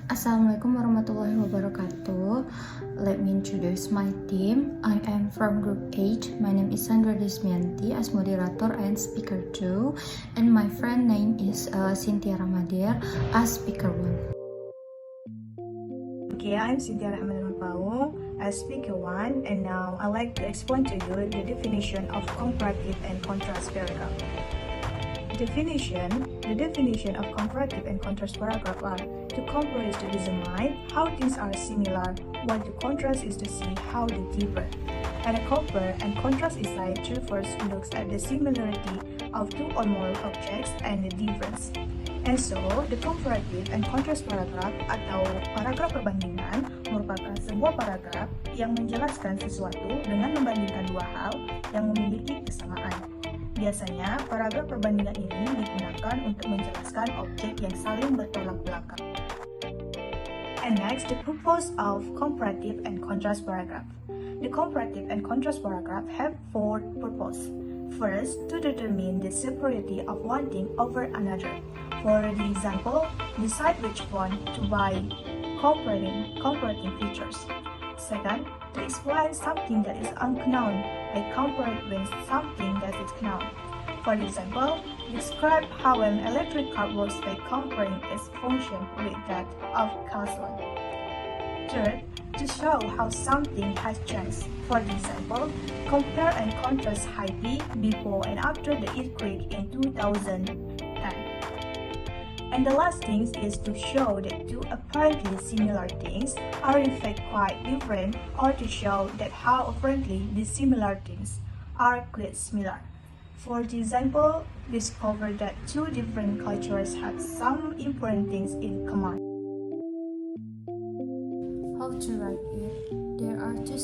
Assalamualaikum warahmatullahi wabarakatuh. Let me introduce my team. I am from Group H. My name is Sandra Desmianti as moderator and speaker 2. And my friend name is Cynthia Ramadir as speaker 1. Okay, I'm Cynthia Ramadir as speaker 1, and now I'd like to explain to you the definition of comparative and contrast paragraph. The definition of comparative and contrast paragraph are: to compare is to examine how things are similar, while to contrast is to see how they differ. And a compare and contrast is like to first looks at the similarity of two or more objects and the difference. And so, the comparative and contrast paragraph atau paragraf perbandingan merupakan sebuah paragraf yang menjelaskan sesuatu dengan membandingkan dua hal yang memiliki kesamaan. Biasanya, paragraf perbandingan ini digunakan untuk menjelaskan objek yang saling bertolak belakang. And next, the purpose of comparative and contrast paragraph. The comparative and contrast paragraph have four purposes. First, to determine the superiority of one thing over another. For the example, decide which one to buy, comparing features. Second, to explain something that is unknown by comparing with something that is known. For example, describe how an electric car works by comparing its function with that of gasoline. Third, to show how something has changed. For example, compare and contrast Haiti before and after the earthquake in 2010. And the last thing is to show that two apparently similar things are in fact quite different, or to show that how apparently the similar things are quite similar. For example, discover that two different cultures have some important things in common. How to write it? There are two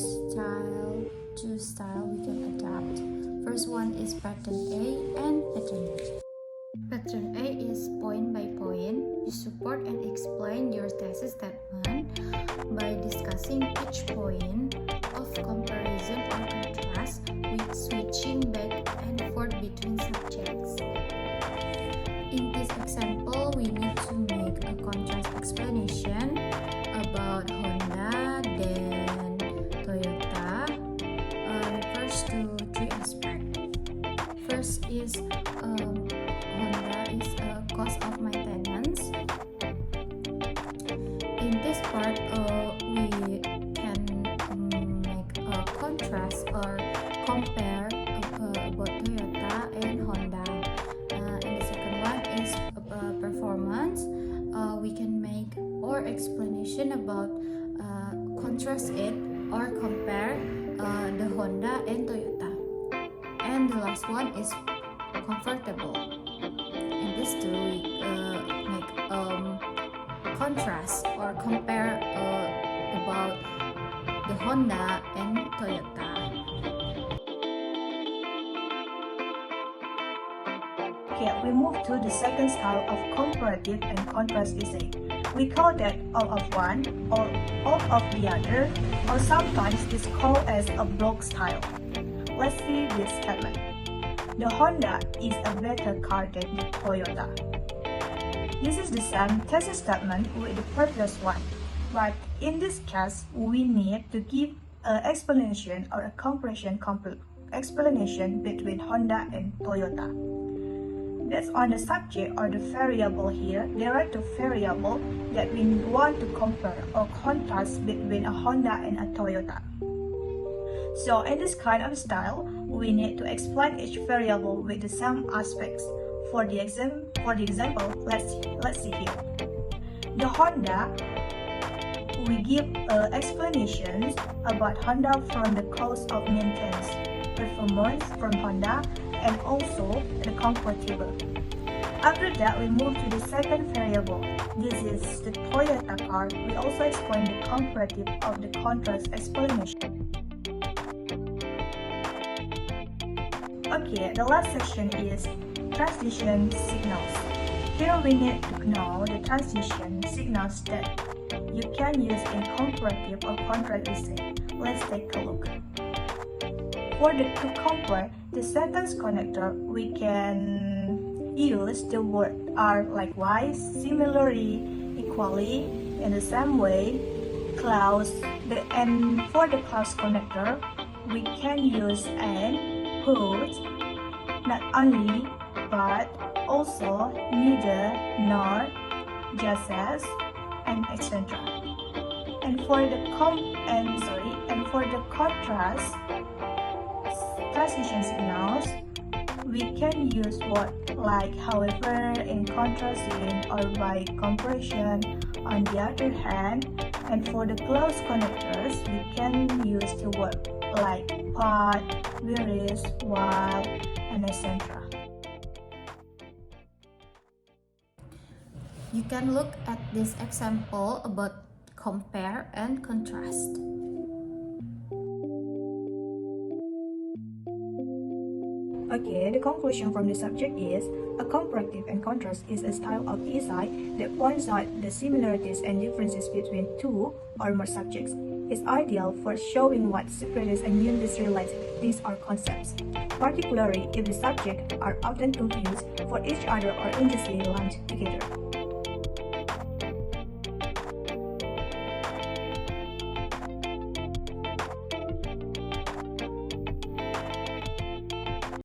styles we can adapt. First one is pattern A and pattern B. Pattern A is point by point. You support and explain your thesis statement by discussing each point of comparison or contrast with switching back and forth between subjects. In this example, we need to make a contrast explanation about Honda then Toyota. Refers to three aspects. First is Honda is a cost of maintenance. In this part, we can make a contrast or compare about Toyota and Honda. And the second one is performance. We can make or explanation about contrast it or compare the Honda and Toyota. And the last one is comfortable. In this two, we make contrast or compare about the Honda and Toyota. Okay, we move to the second style of comparative and contrast essay. We call that all of one or all of the other, or sometimes it's called as a block style. Let's see this statement. The Honda is a better car than the Toyota. This is the same thesis statement with the previous one, but in this case, we need to give an explanation or a explanation between Honda and Toyota. That's on the subject or the variable here. There are two variables that we want to compare or contrast between a Honda and a Toyota. So in this kind of style, we need to explain each variable with the same aspects. For the example, let's see here. The Honda, we give explanations about Honda from the cost of maintenance, performance from Honda, and also the comfortable. After that, we move to the second variable. This is the Toyota car. We also explain the comparative of the contrast explanation. Okay, the last section is transition signals. Here we need to know the transition signals that you can use in comparative or contrast essay. Let's take a look. For the to compare the sentence connector, we can use the word are likewise, similarly, equally, In the same way, and for the clause connector, we can use and, whose, not only, but also neither, nor, just as, and etc. And for the contrast transition signals, we can use words like however, in contrast in, or by comparison. On the other hand, and for the clause connectors, we can use the word like but, whereas, while, and etc. You can look at this example about compare and contrast. Okay, the conclusion from the subject is, a comparative and contrast is a style of essay that points out the similarities and differences between two or more subjects. It's ideal for showing what separates and uniquely relates things or concepts, particularly if the subjects are often confused for each other or injustly lumped together.